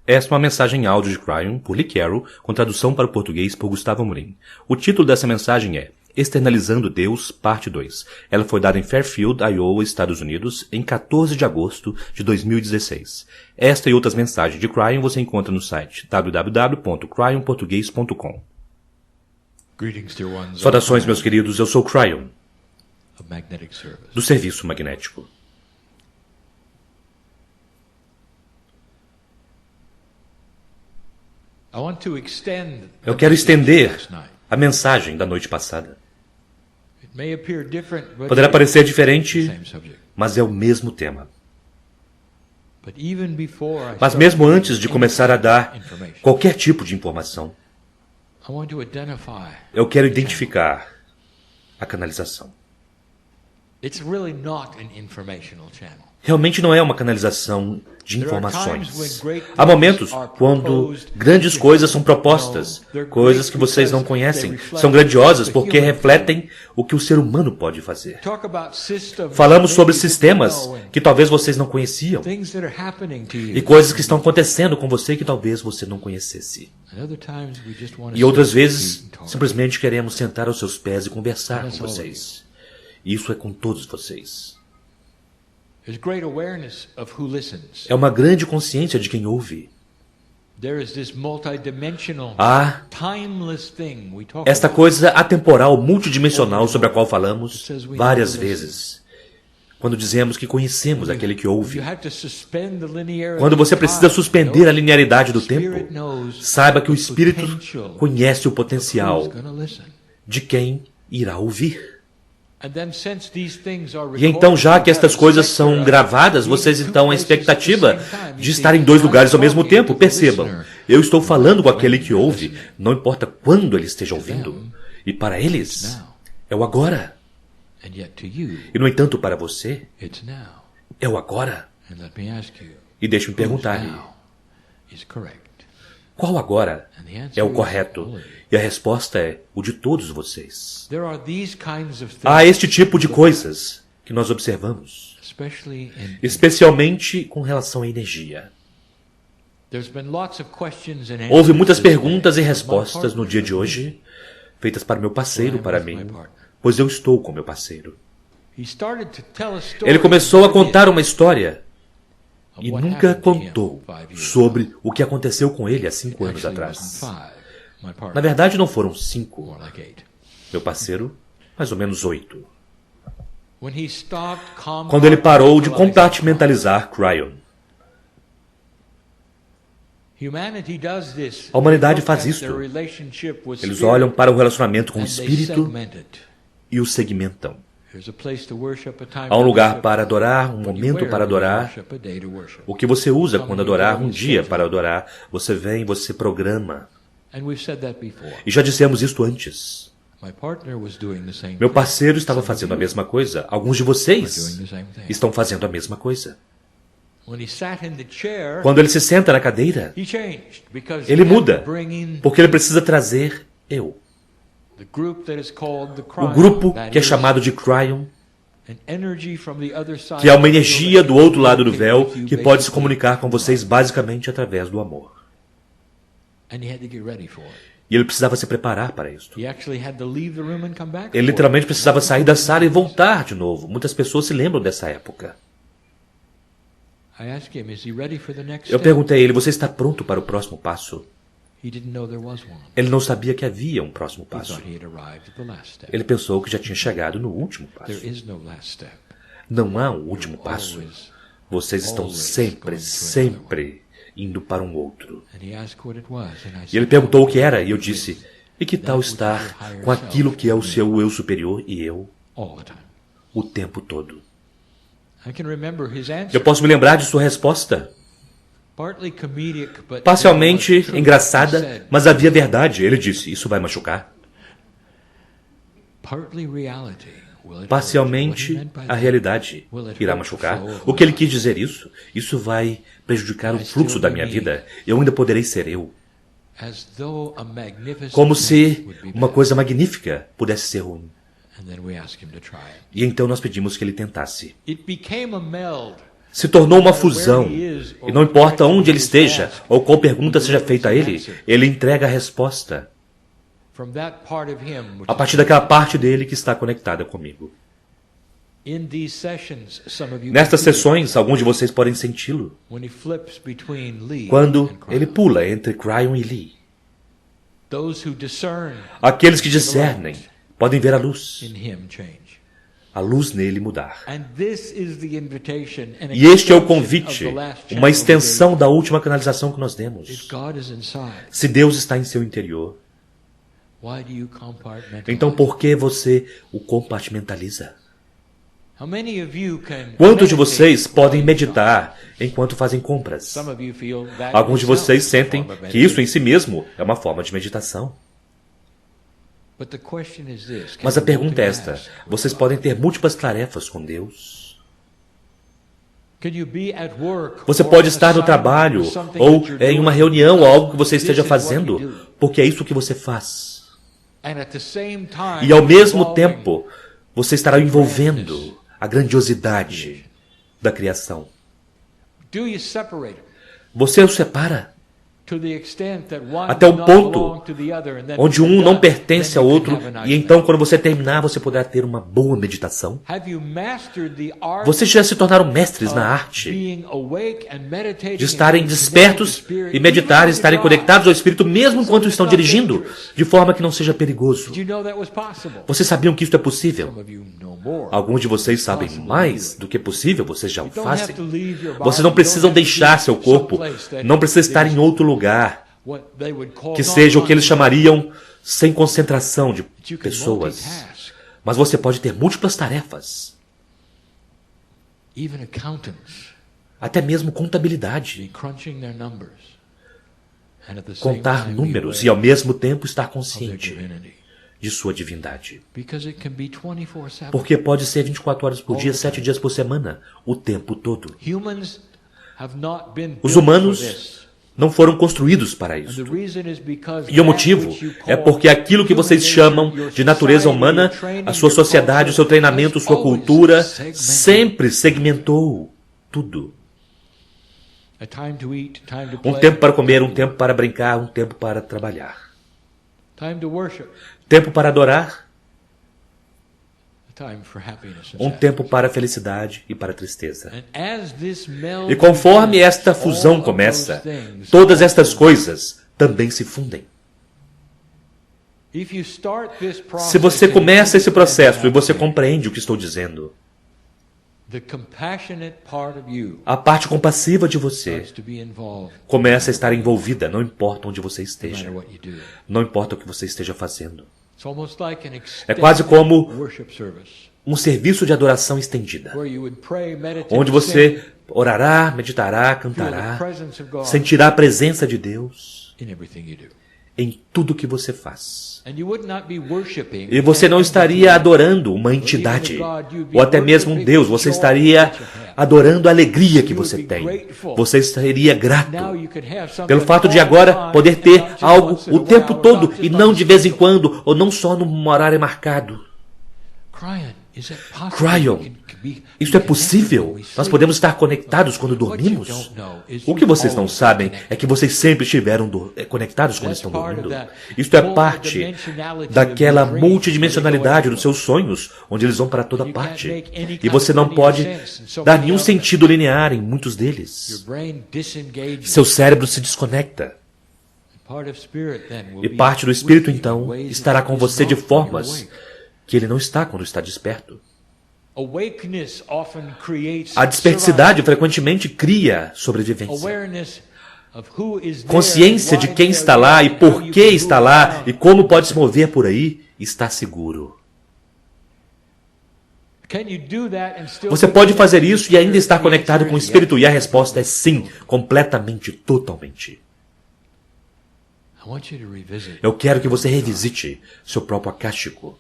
Esta é uma mensagem em áudio de Cryon, por Lee Carroll, com tradução para o português por Gustavo Amorim. O título dessa mensagem é Externalizando Deus, parte 2. Ela foi dada em Fairfield, Iowa, Estados Unidos, em 14 de agosto de 2016. Esta e outras mensagens de Cryon você encontra no site www.cryonportugues.com. Saudações, meus queridos, eu sou Cryon, do Serviço Magnético. Eu quero estender a mensagem da noite passada. Poderá parecer diferente, mas é o mesmo tema. Mas mesmo antes de começar a dar qualquer tipo de informação, eu quero identificar a canalização. Realmente não é uma canalização de informações. Há momentos quando grandes coisas são propostas, coisas que vocês não conhecem, são grandiosas porque refletem o que o ser humano pode fazer. Falamos sobre sistemas que talvez vocês não conheciam e coisas que estão acontecendo com você que talvez você não conhecesse. E outras vezes, simplesmente queremos sentar aos seus pés e conversar com vocês. Isso é com todos vocês. É uma grande consciência de quem ouve. Há esta coisa atemporal, multidimensional, sobre a qual falamos várias vezes. Quando dizemos que conhecemos aquele que ouve. Quando você precisa suspender a linearidade do tempo, saiba que o Espírito conhece o potencial de quem irá ouvir. E então, já que estas coisas são gravadas, vocês então a expectativa de estar em dois lugares ao mesmo tempo. Percebam, eu estou falando com aquele que ouve, não importa quando ele esteja ouvindo. E para eles, é o agora. E no entanto, para você, é o agora. E deixe-me perguntar-lhe, qual agora é o correto? E a resposta é o de todos vocês. Há este tipo de coisas que nós observamos, especialmente com relação à energia. Houve muitas perguntas e respostas no dia de hoje, feitas para meu parceiro, para mim, pois eu estou com meu parceiro. Ele começou a contar uma história e nunca contou sobre o que aconteceu com ele há 5 anos atrás. Na verdade, não foram 5. Meu parceiro, mais ou menos 8. Quando ele parou de compartimentalizar Cryon. A humanidade faz isto. Eles olham para o relacionamento com o Espírito e o segmentam. Há um lugar para adorar, um momento para adorar. O que você usa quando adorar, um dia para adorar. Você vem, você programa. E já dissemos isto antes. Meu parceiro estava fazendo a mesma coisa. Alguns de vocês estão fazendo a mesma coisa. Quando ele se senta na cadeira, ele muda, porque ele precisa trazer eu. O grupo que é chamado de Cryon, que é uma energia do outro lado do véu que pode se comunicar com vocês basicamente através do amor. E ele precisava se preparar para isso. Ele literalmente precisava sair da sala e voltar de novo. Muitas pessoas se lembram dessa época. Eu perguntei a ele, você está pronto para o próximo passo? Ele não sabia que havia um próximo passo. Ele pensou que já tinha chegado no último passo. Não há um último passo. Vocês estão sempre indo para um outro. E ele perguntou o que era, e eu disse, e que tal estar com aquilo que é o seu eu superior e eu o tempo todo? Eu posso me lembrar de sua resposta. Parcialmente engraçada, mas havia verdade. Ele disse, isso vai machucar. Parcialmente a realidade irá machucar. O que ele quis dizer isso? Isso vai prejudicar o fluxo da minha vida. Eu ainda poderei ser eu. Como se uma coisa magnífica pudesse ser ruim. E então nós pedimos que ele tentasse. se tornou uma fusão, e não importa onde ele esteja, ou qual pergunta seja feita a ele, ele entrega a resposta a partir daquela parte dele que está conectada comigo. Nestas sessões, alguns de vocês podem senti-lo quando ele pula entre Cryon e Lee. Aqueles que discernem podem ver a luz nele mudar. E este é o convite, uma extensão da última canalização que nós demos. Se Deus está em seu interior, então por que você o compartimentaliza? Quantos de vocês podem meditar enquanto fazem compras? Alguns de vocês sentem que isso em si mesmo é uma forma de meditação. Mas a pergunta é esta: vocês podem ter múltiplas tarefas com Deus? Você pode estar no trabalho, ou em uma reunião, ou algo que você esteja fazendo, porque é isso que você faz. E ao mesmo tempo, você estará envolvendo a grandiosidade da criação. Você o separa até o ponto onde um não pertence ao outro, e então quando você terminar, você poderá ter uma boa meditação. Vocês já se tornaram mestres na arte de estarem despertos e meditarem, estarem conectados ao Espírito mesmo enquanto estão dirigindo, de forma que não seja perigoso. Vocês sabiam que isso é possível? Alguns de vocês sabem mais do que é possível, vocês já o fazem. Vocês não precisam deixar seu corpo, não precisa estar em outro lugar que seja o que eles chamariam sem concentração de pessoas. Mas você pode ter múltiplas tarefas. Até mesmo contabilidade. Contar números e ao mesmo tempo estar consciente de sua divindade. Porque pode ser 24 horas por dia, 7 dias por semana, o tempo todo. Os humanos não foram construídos para isso. E o motivo é porque aquilo que vocês chamam de natureza humana, a sua sociedade, o seu treinamento, sua cultura, sempre segmentou tudo. Um tempo para comer, um tempo para brincar, um tempo para trabalhar. Tempo para adorar, um tempo para a felicidade e para a tristeza. E conforme esta fusão começa, todas estas coisas também se fundem. Se você começa esse processo e você compreende o que estou dizendo, a parte compassiva de você começa a estar envolvida, não importa onde você esteja, não importa o que você esteja fazendo. É quase como um serviço de adoração estendida, onde você orará, meditará, cantará, sentirá a presença de Deus em tudo que você faz. E você não estaria adorando uma entidade, ou até mesmo um Deus, você estaria adorando a alegria que você tem. Você estaria grato pelo fato de agora poder ter algo o tempo todo e não de vez em quando, ou não só num horário marcado. Cryon, isso é possível? Nós podemos estar conectados quando dormimos? O que vocês não sabem é que vocês sempre estiveram conectados quando estão dormindo. Isto é parte daquela multidimensionalidade dos seus sonhos, onde eles vão para toda parte. E você não pode dar nenhum sentido linear em muitos deles. Seu cérebro se desconecta. E parte do Espírito, então, estará com você de formas que ele não está quando está desperto. A desperticidade frequentemente cria sobrevivência. Consciência de quem está lá e por que está lá e como pode se mover por aí, está seguro. Você pode fazer isso e ainda estar conectado com o Espírito? E a resposta é sim, completamente, totalmente. Eu quero que você revisite seu próprio akáshico.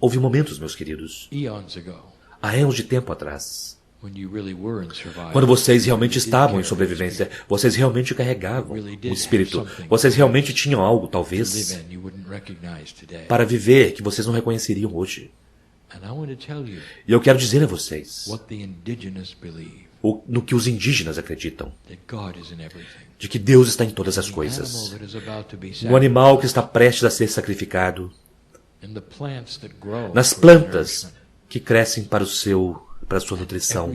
Houve momentos, meus queridos, há anos de tempo atrás, quando vocês realmente estavam em sobrevivência, vocês realmente carregavam o Espírito, vocês realmente tinham algo, talvez, para viver que vocês não reconheceriam hoje. E eu quero dizer a vocês no que os indígenas acreditam, de que Deus está em todas as coisas. No animal que está prestes a ser sacrificado, nas plantas que crescem para a sua nutrição.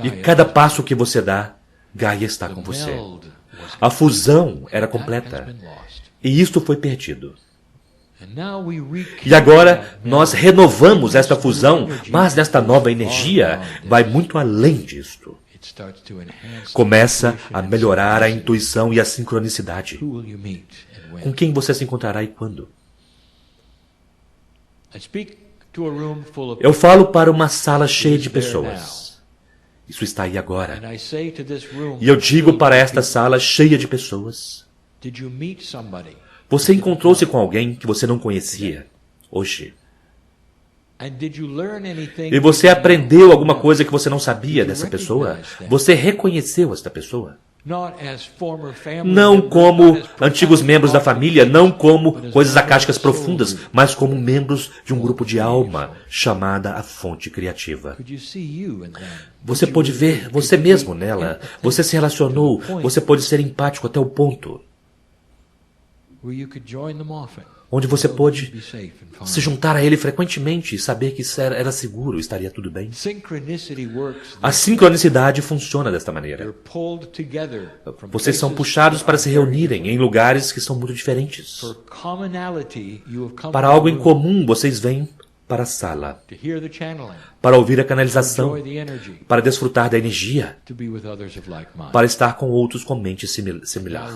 E cada passo que você dá, Gaia está com você. A fusão era completa. E isto foi perdido. E agora nós renovamos esta fusão, mas nesta nova energia vai muito além disto. Começa a melhorar a intuição e a sincronicidade. Com quem você se encontrará e quando? Eu falo para uma sala cheia de pessoas. Isso está aí agora. E eu digo para esta sala cheia de pessoas: você encontrou-se com alguém que você não conhecia hoje? E você aprendeu alguma coisa que você não sabia dessa pessoa? Você reconheceu esta pessoa? Não como antigos membros da família, não como coisas acásticas profundas, mas como membros de um grupo de alma chamada a fonte criativa. Você pôde ver você mesmo nela, você se relacionou, você pôde ser empático até o ponto onde você pôde se juntar a ele frequentemente e saber que isso era seguro, estaria tudo bem. A sincronicidade funciona desta maneira. Vocês são puxados para se reunirem em lugares que são muito diferentes. Para algo em comum, vocês vêm para a sala, para ouvir a canalização, para desfrutar da energia, para estar com outros com mente similar.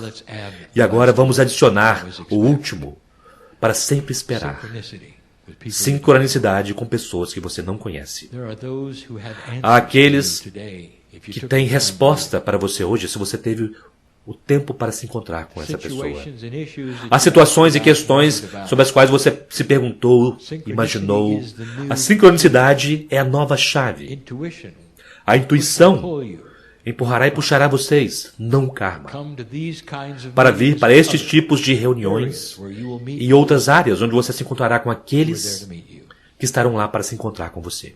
E agora vamos adicionar o último, para sempre esperar. Sincronicidade com pessoas que você não conhece. Há aqueles que têm resposta para você hoje, se você teve o tempo para se encontrar com essa pessoa. Há situações e questões sobre as quais você se perguntou, imaginou. A sincronicidade é a nova chave. A intuição empurrará e puxará vocês, não o karma, para vir para estes tipos de reuniões e outras áreas onde você se encontrará com aqueles que estarão lá para se encontrar com você.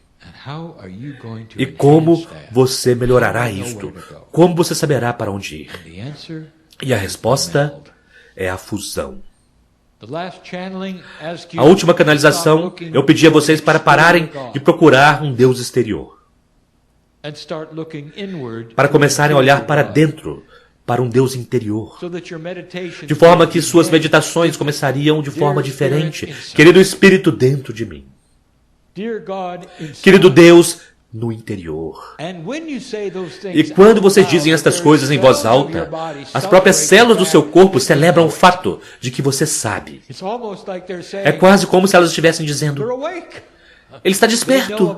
E como você melhorará isto? Como você saberá para onde ir? E a resposta é a fusão. A última canalização, eu pedi a vocês para pararem de procurar um Deus exterior, para começarem a olhar para dentro, para um Deus interior, de forma que suas meditações começariam de forma diferente. Querido Espírito dentro de mim, querido Deus no interior. E quando vocês dizem estas coisas em voz alta, as próprias células do seu corpo celebram o fato de que você sabe. É quase como se elas estivessem dizendo: ele está desperto.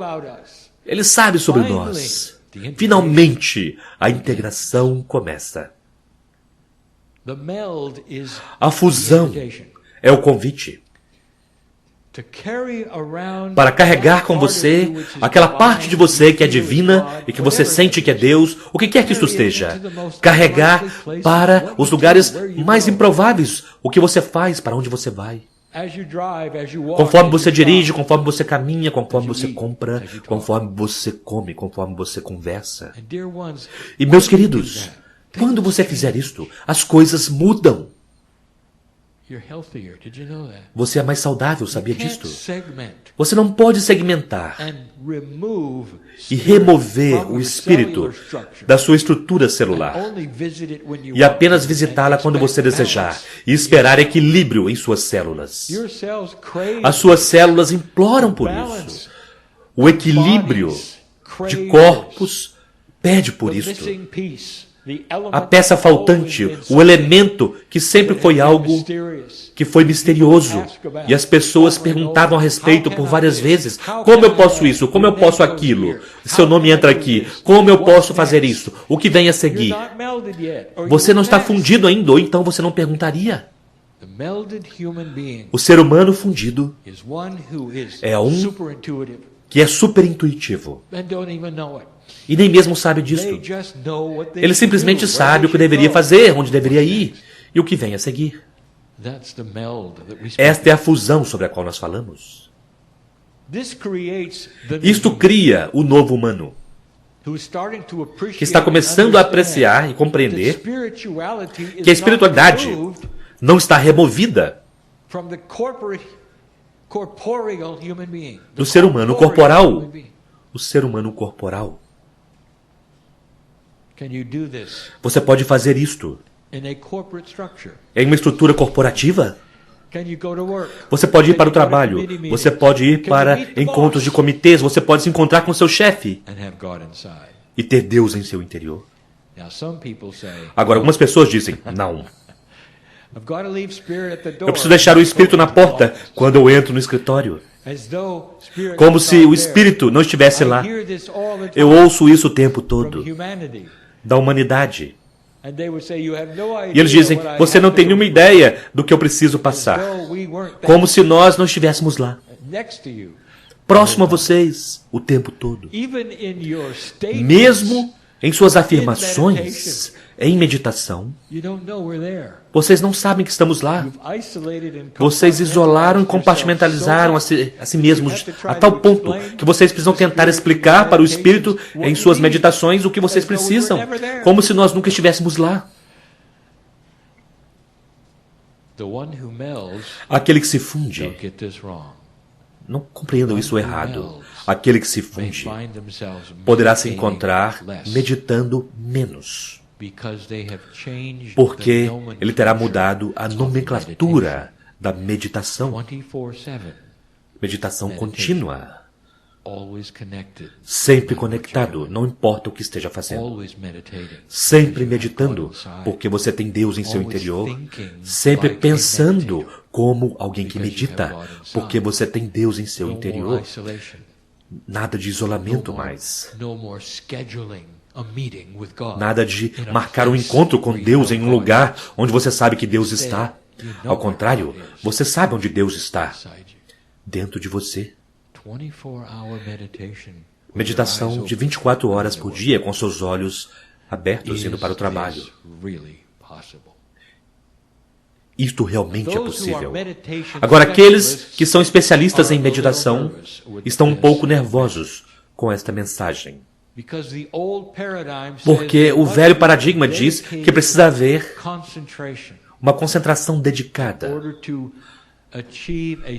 Ele sabe sobre nós. Finalmente, a integração começa. A fusão é o convite para carregar com você aquela parte de você que é divina e que você sente que é Deus, o que quer que isso esteja. Carregar para os lugares mais improváveis o que você faz, para onde você vai. Conforme você dirige, conforme você caminha, conforme você compra, conforme você come, conforme você conversa. E meus queridos, quando você fizer isto, as coisas mudam. Você é mais saudável, sabia disto? Você não pode segmentar e remover o espírito da sua estrutura celular e apenas visitá-la quando você desejar e esperar equilíbrio em suas células. As suas células imploram por isso. O equilíbrio de corpos pede por isso. A peça faltante, o elemento que sempre foi algo que foi misterioso. E as pessoas perguntavam a respeito por várias vezes: como eu posso isso? Como eu posso aquilo? Seu nome entra aqui. Como eu posso fazer isso? O que vem a seguir? Você não está fundido ainda, ou então você não perguntaria. O ser humano fundido é um que é super intuitivo. E nem mesmo sabe disso. Ele simplesmente sabe o que deveria fazer, onde deveria ir e o que vem a seguir. Esta é a fusão sobre a qual nós falamos. Isto cria o novo humano, que está começando a apreciar e compreender que a espiritualidade não está removida do ser humano corporal. O ser humano corporal. Você pode fazer isto em uma estrutura corporativa? Você pode ir para o trabalho, você pode ir para encontros de comitês, você pode se encontrar com seu chefe e ter Deus em seu interior. Agora, algumas pessoas dizem, não. Eu preciso deixar o Espírito na porta quando eu entro no escritório. Como se o Espírito não estivesse lá. Eu ouço isso o tempo todo. Da humanidade. E eles dizem, você não tem nenhuma ideia do que eu preciso passar. Como se nós não estivéssemos lá. Próximo a vocês o tempo todo. Mesmo em suas afirmações, em meditação, vocês não sabem que estamos lá. Vocês isolaram e compartimentalizaram a si mesmos a tal ponto que vocês precisam tentar explicar para o Espírito em suas meditações o que vocês precisam, como se nós nunca estivéssemos lá. Aquele que se funde, não compreendam isso errado, aquele que se funde poderá se encontrar meditando menos. Porque ele terá mudado a nomenclatura da meditação. Meditação contínua. Sempre conectado, não importa o que esteja fazendo. Sempre meditando, porque você tem Deus em seu interior. Sempre pensando como alguém que medita, porque você tem Deus em seu interior. Nada de isolamento mais. Nada de marcar um encontro com Deus em um lugar onde você sabe que Deus está. Ao contrário, você sabe onde Deus está. Dentro de você. Meditação de 24 horas por dia com seus olhos abertos indo para o trabalho. Isto realmente é possível. Agora, aqueles que são especialistas em meditação estão um pouco nervosos com esta mensagem. Porque o velho paradigma diz que precisa haver uma concentração dedicada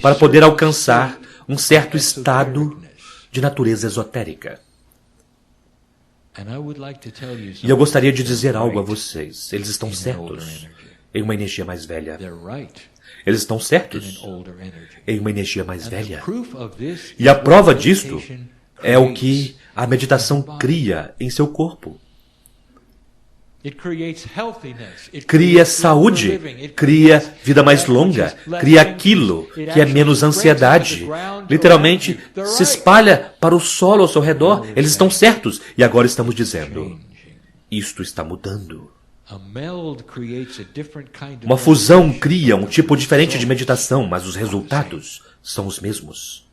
para poder alcançar um certo estado de natureza esotérica. E eu gostaria de dizer algo a vocês. Eles estão certos em uma energia mais velha. Eles estão certos em uma energia mais velha. E a prova disto é o que a meditação cria em seu corpo. Cria saúde, cria vida mais longa, cria aquilo que é menos ansiedade. Literalmente, se espalha para o solo ao seu redor. Eles estão certos. E agora estamos dizendo, isto está mudando. Uma fusão cria um tipo diferente de meditação, mas os resultados são os mesmos.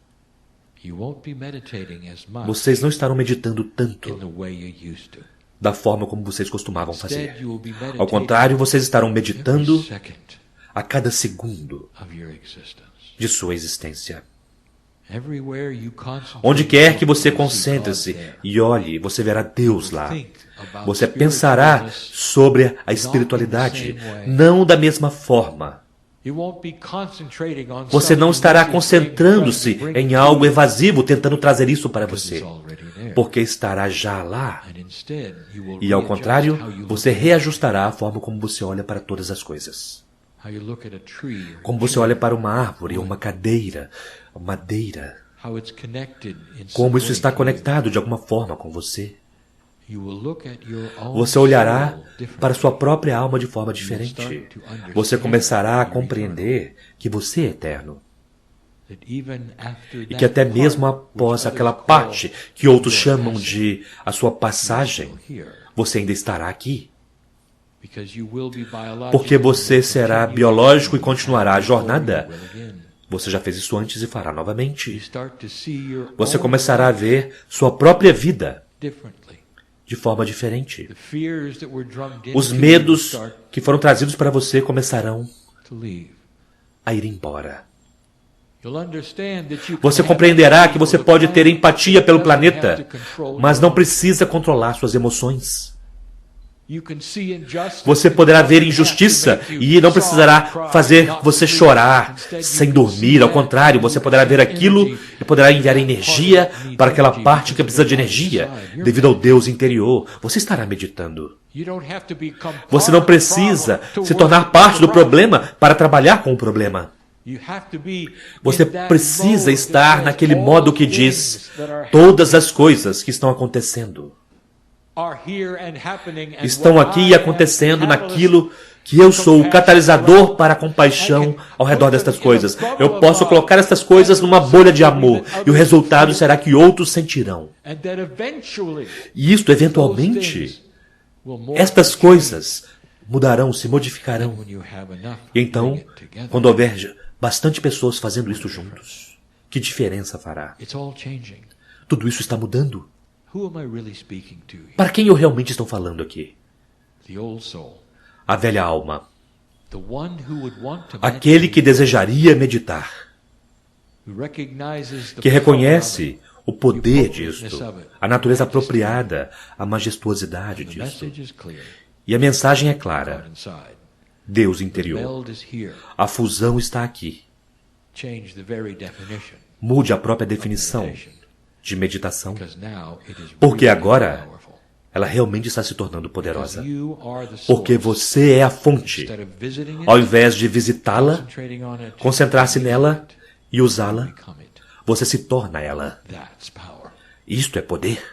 Vocês não estarão meditando tanto da forma como vocês costumavam fazer. Ao contrário, vocês estarão meditando a cada segundo de sua existência. Onde quer que você concentre-se e olhe, você verá Deus lá. Você pensará sobre a espiritualidade, não da mesma forma. Você não estará concentrando-se em algo evasivo, tentando trazer isso para você, porque estará já lá. E ao contrário, você reajustará a forma como você olha para todas as coisas. Como você olha para uma árvore, uma cadeira, madeira. Como isso está conectado de alguma forma com você. Você olhará para sua própria alma de forma diferente. Você começará a compreender que você é eterno. E que até mesmo após aquela parte que outros chamam de a sua passagem, você ainda estará aqui. Porque você será biológico e continuará a jornada. Você já fez isso antes e fará novamente. Você começará a ver sua própria vida de forma diferente. Os medos que foram trazidos para você começarão a ir embora. Você compreenderá que você pode ter empatia pelo planeta, mas não precisa controlar suas emoções. Você poderá ver injustiça e não precisará fazer você chorar sem dormir. Ao contrário, você poderá ver aquilo e poderá enviar energia para aquela parte que precisa de energia, devido ao Deus interior. Você estará meditando. Você não precisa se tornar parte do problema para trabalhar com o problema. Você precisa estar naquele modo que diz: todas as coisas que estão acontecendo estão aqui e acontecendo naquilo que eu sou o catalisador para a compaixão ao redor destas coisas. Eu posso colocar estas coisas numa bolha de amor e o resultado será que outros sentirão. E isto, eventualmente, estas coisas mudarão, se modificarão. E então, quando houver bastante pessoas fazendo isso juntos, que diferença fará? Tudo isso está mudando. Para quem eu realmente estou falando aqui? A velha alma. Aquele que desejaria meditar. Que reconhece o poder disto, a natureza apropriada, a majestuosidade disto. E a mensagem é clara. Deus interior. A fusão está aqui. Mude a própria definição de meditação, porque agora ela realmente está se tornando poderosa. Porque você é a fonte. Ao invés de visitá-la, concentrar-se nela e usá-la, você se torna ela. Isto é poder.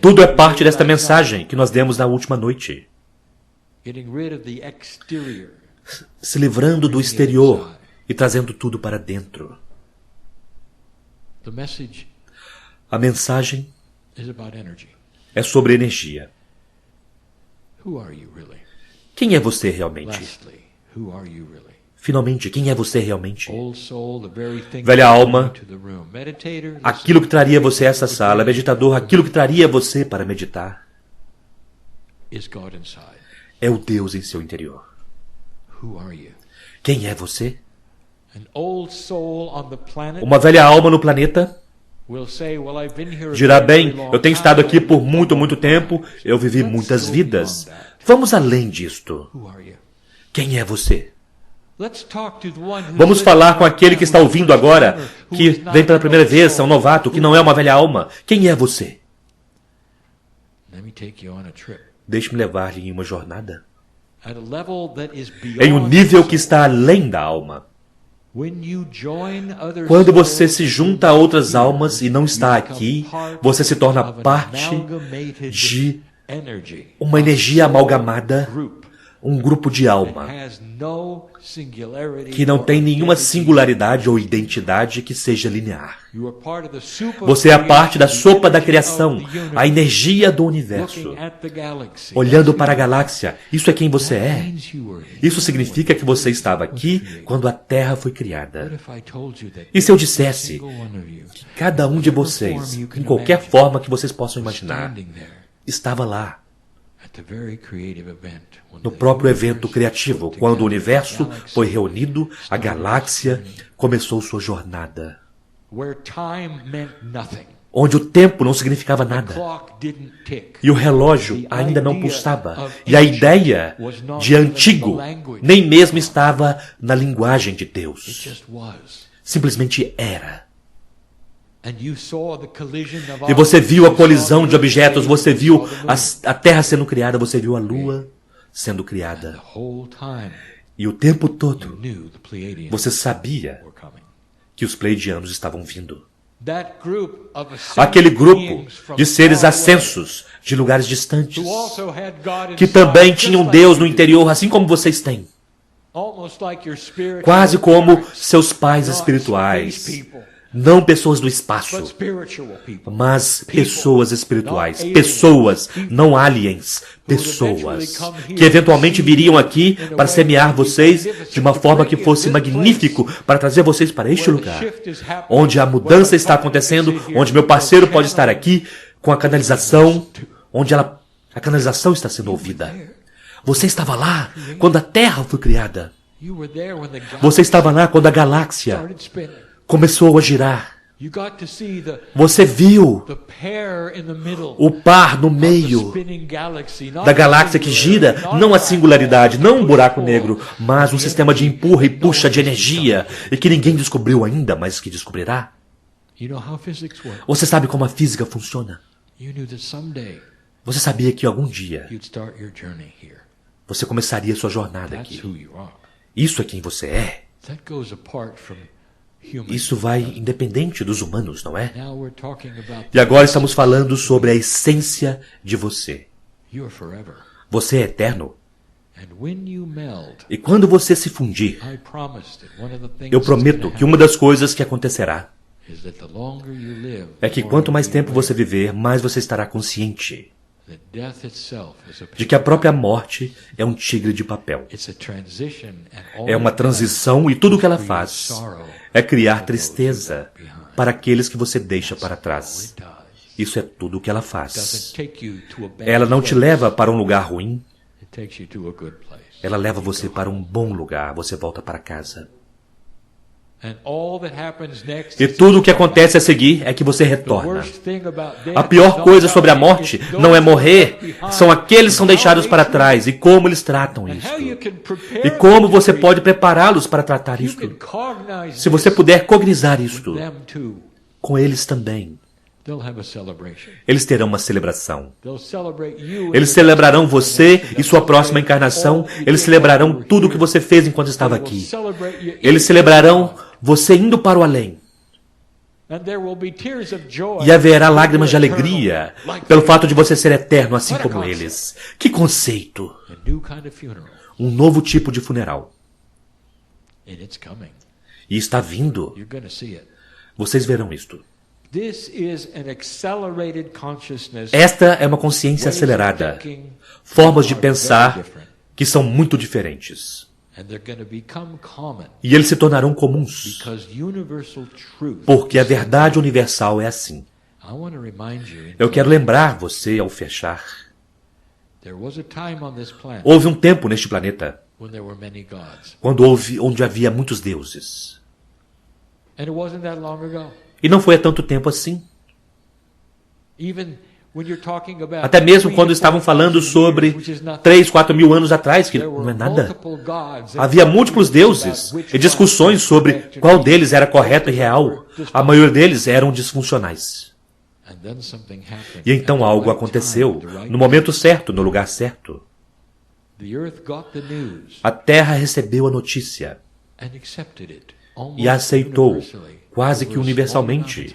Tudo é parte desta mensagem que nós demos na última noite. Se livrando do exterior e trazendo tudo para dentro. A mensagem é sobre energia. Quem é você realmente? Finalmente, quem é você realmente? Velha alma, aquilo que traria você a essa sala, meditador, aquilo que traria você para meditar, é o Deus em seu interior. Quem é você? Uma velha alma no planeta dirá: bem, eu tenho estado aqui por muito tempo, eu vivi muitas vidas. Vamos além disto. Quem é você? Vamos falar com aquele que está ouvindo agora, que vem pela primeira vez, é um novato, que não é uma velha alma. Quem é você? Deixe-me levar-lhe em uma jornada. Em um nível que está além da alma. Quando você se junta a outras almas e não está aqui, você se torna parte de uma energia amalgamada, um grupo de alma, que não tem nenhuma singularidade ou identidade que seja linear. Você é a parte da sopa da criação, a energia do universo. Olhando para a galáxia, isso é quem você é. Isso significa que você estava aqui quando a Terra foi criada. E se eu dissesse que cada um de vocês, em qualquer forma que vocês possam imaginar, estava lá, no próprio evento criativo, quando o universo foi reunido, a galáxia começou sua jornada. Onde o tempo não significava nada. E o relógio ainda não pulsava. E a ideia de antigo nem mesmo estava na linguagem de Deus. Simplesmente era. E você viu a colisão de objetos, você viu a Terra sendo criada, você viu a Lua sendo criada. E o tempo todo, você sabia que os Pleiadianos estavam vindo. Aquele grupo de seres ascensos de lugares distantes, que também tinham Deus no interior, assim como vocês têm. Quase como seus pais espirituais. Não pessoas do espaço, mas pessoas espirituais. Pessoas, não aliens. Pessoas que eventualmente viriam aqui para semear vocês de uma forma que fosse magnífico para trazer vocês para este lugar, onde a mudança está acontecendo, onde meu parceiro pode estar aqui com a canalização, onde a canalização está sendo ouvida. Você estava lá quando a Terra foi criada. Você estava lá quando a galáxia começou a girar. Você viu o par no meio da galáxia que gira, não a singularidade, não um buraco negro, mas um sistema de empurra e puxa de energia, e que ninguém descobriu ainda, mas que descobrirá. Você sabe como a física funciona? Você sabia que algum dia você começaria sua jornada aqui. Isso é quem você é. Isso vai independente dos humanos, não é? E agora estamos falando sobre a essência de você. Você é eterno. E quando você se fundir, eu prometo que uma das coisas que acontecerá é que quanto mais tempo você viver, mais você estará consciente de que a própria morte é um tigre de papel. É uma transição e tudo o que ela faz é criar tristeza para aqueles que você deixa para trás. Isso é tudo o que ela faz. Ela não te leva para um lugar ruim. Ela leva você para um bom lugar. Você volta para casa. E tudo o que acontece a seguir é que você retorna. A pior coisa sobre a morte não é morrer, são aqueles que são deixados para trás e como eles tratam isso. E como você pode prepará-los para tratar isto. Se você puder cognizar isto, com eles também. Eles terão uma celebração. Eles celebrarão você e sua próxima encarnação. Eles celebrarão tudo o que você fez enquanto estava aqui. Eles celebrarão você indo para o além. E haverá lágrimas de alegria pelo fato de você ser eterno, assim como eles. Que conceito! Um novo tipo de funeral. E está vindo. Vocês verão isto. Esta é uma consciência acelerada. Formas de pensar que são muito diferentes. E eles se tornarão comuns. Porque a verdade universal é assim. Eu quero lembrar você ao fechar. Houve um tempo neste planeta onde havia muitos deuses. E não foi há tanto tempo assim. Até mesmo quando estavam falando sobre 3, 4 mil anos atrás, que não é nada. Havia múltiplos deuses e discussões sobre qual deles era correto e real. A maioria deles eram disfuncionais. E então algo aconteceu, no momento certo, no lugar certo. A Terra recebeu a notícia e a aceitou quase que universalmente,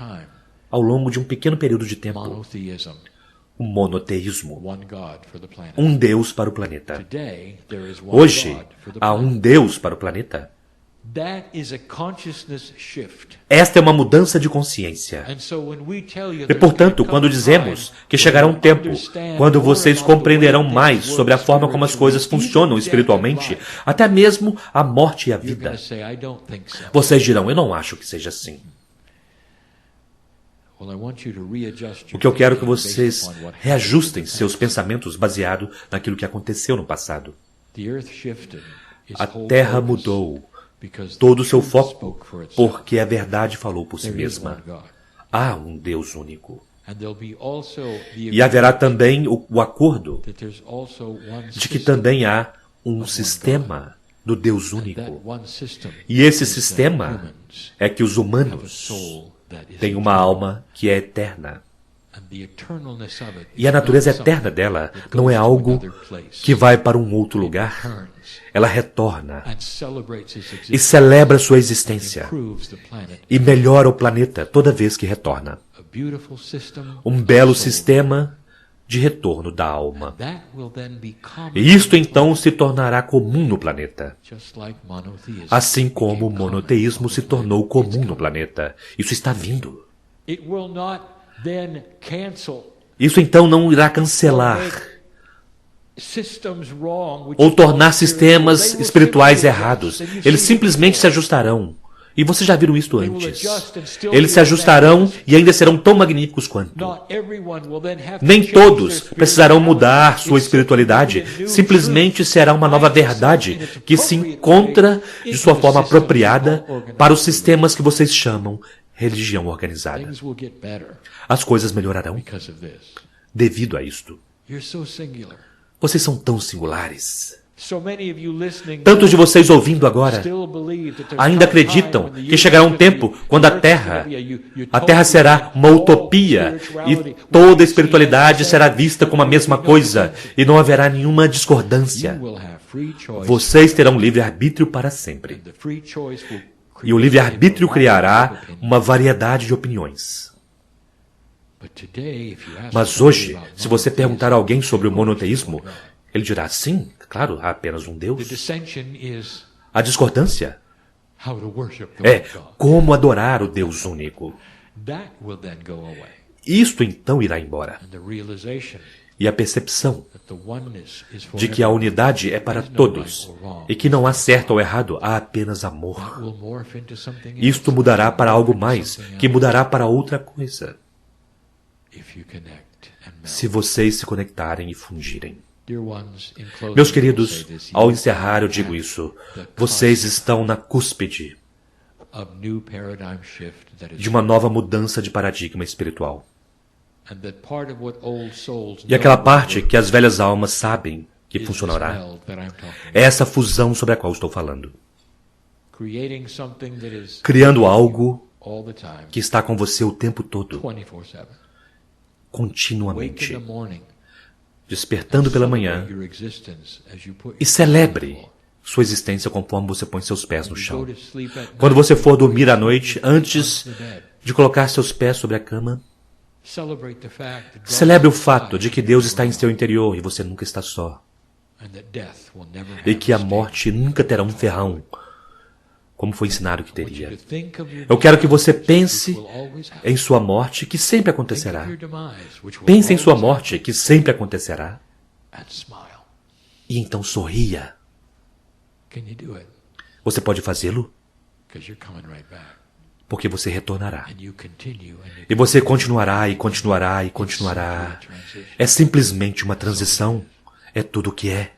ao longo de um pequeno período de tempo, o monoteísmo. Um Deus para o planeta. Hoje, há um Deus para o planeta. Esta é uma mudança de consciência. E, portanto, quando dizemos que chegará um tempo quando vocês compreenderão mais sobre a forma como as coisas funcionam espiritualmente, até mesmo a morte e a vida, vocês dirão, eu não acho que seja assim. O que eu quero é que vocês reajustem seus pensamentos baseado naquilo que aconteceu no passado. A Terra mudou todo o seu foco, porque a verdade falou por si mesma. Há um Deus único. E haverá também o acordo de que também há um sistema do Deus único. E esse sistema é que os humanos têm uma alma que é eterna. E a natureza eterna dela não é algo que vai para um outro lugar. Ela retorna e celebra sua existência e melhora o planeta toda vez que retorna. Um belo sistema de retorno da alma. E isto então se tornará comum no planeta. Assim como o monoteísmo se tornou comum no planeta. Isso está vindo. Isso então não irá cancelar ou tornar sistemas espirituais errados. Eles simplesmente se ajustarão. E vocês já viram isto antes. Eles se ajustarão e ainda serão tão magníficos quanto. Nem todos precisarão mudar sua espiritualidade. Simplesmente será uma nova verdade que se encontra de sua forma apropriada para os sistemas que vocês chamam religião organizada. As coisas melhorarão devido a isto. Vocês são tão singulares. Tantos de vocês ouvindo agora ainda acreditam que chegará um tempo quando a Terra será uma utopia e toda a espiritualidade será vista como a mesma coisa e não haverá nenhuma discordância. Vocês terão livre-arbítrio para sempre. E o livre-arbítrio criará uma variedade de opiniões. Mas hoje, se você perguntar a alguém sobre o monoteísmo, ele dirá, sim, claro, há apenas um Deus. A discordância é como adorar o Deus único. Isto então irá embora. E a percepção de que a unidade é para todos e que não há certo ou errado, há apenas amor. Isto mudará para algo mais, que mudará para outra coisa. Se vocês se conectarem e fundirem. Meus queridos, ao encerrar eu digo isso. Vocês estão na cúspide de uma nova mudança de paradigma espiritual. E aquela parte que as velhas almas sabem que funcionará é essa fusão sobre a qual estou falando. Criando algo que está com você o tempo todo, continuamente, despertando pela manhã, e celebre sua existência conforme você põe seus pés no chão. Quando você for dormir à noite, antes de colocar seus pés sobre a cama, celebre o fato de que Deus está em seu interior e você nunca está só. E que a morte nunca terá um ferrão, como foi ensinado que teria. Eu quero que você pense em sua morte, que sempre acontecerá. Pense em sua morte, que sempre acontecerá. E então sorria. Você pode fazê-lo? Porque você retornará. E você continuará e continuará e continuará. É simplesmente uma transição. É tudo o que é.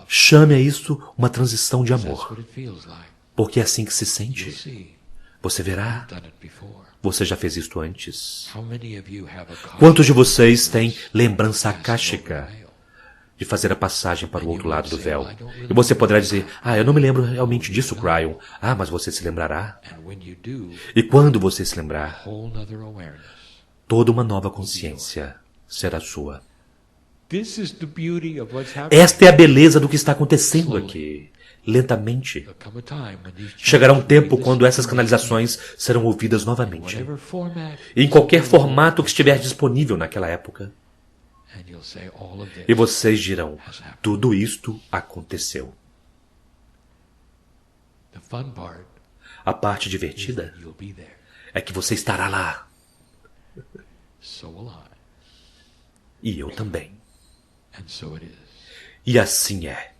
Chame a isso uma transição de amor. Porque é assim que se sente. Você verá. Você já fez isto antes. Quantos de vocês têm lembrança akáshica de fazer a passagem para o outro lado do véu? E você poderá dizer, eu não me lembro realmente disso, Cryon. Mas você se lembrará. E quando você se lembrar, toda uma nova consciência será sua. Esta é a beleza do que está acontecendo aqui. Lentamente. Chegará um tempo quando essas canalizações serão ouvidas novamente. Em qualquer formato que estiver disponível naquela época. E vocês dirão, tudo isto aconteceu. A parte divertida é que você estará lá. E eu também. E assim é.